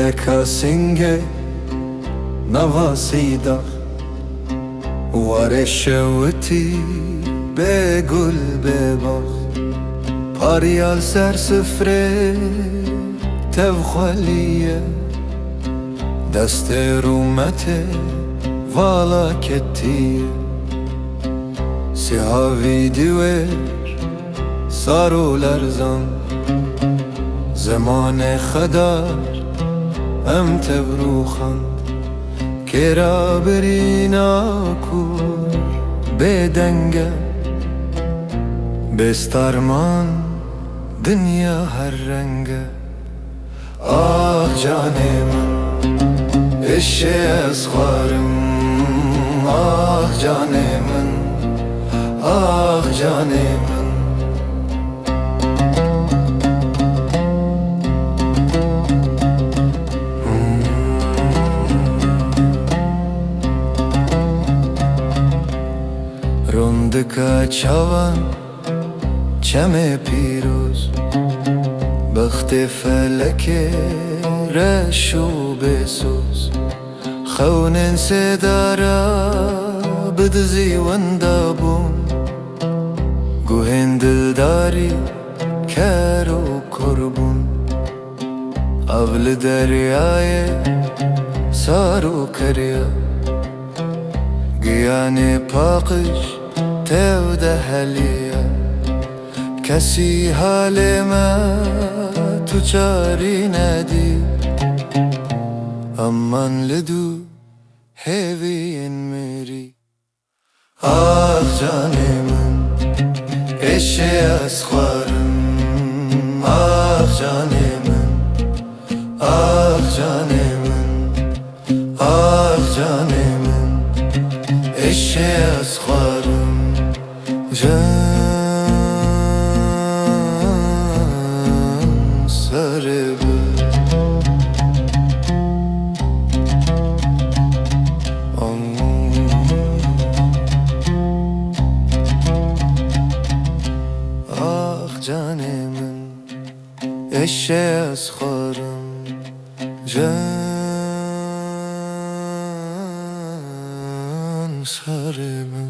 Dileka singe navasida Ware şevti be gul be bax Pariyal ser sıfre tev xaliye Deste rumete vala kettiye Sihavi diver saro lerzan Zemane khadar em tevruxan Kera berina kur bedenge Bestarman dünya her renge Ah canem eşe esxarım Ah canem Ah canem Rondka çavan çeme piroz Bakhte feleke reşu besoz Khawnen sedara بدزی وندابون گوهن دلداری کر و کربون اول دریای سارو کریا گیان پاقش تیو دهلیا کسی حال ما تو چاری ندی امان لدو هیوین میری Ah canemin eşe esxarım Ah canemin Ah canemin Ah canemin eşe esxarım Can sarıbı canemin eşe esxarım Can sarımın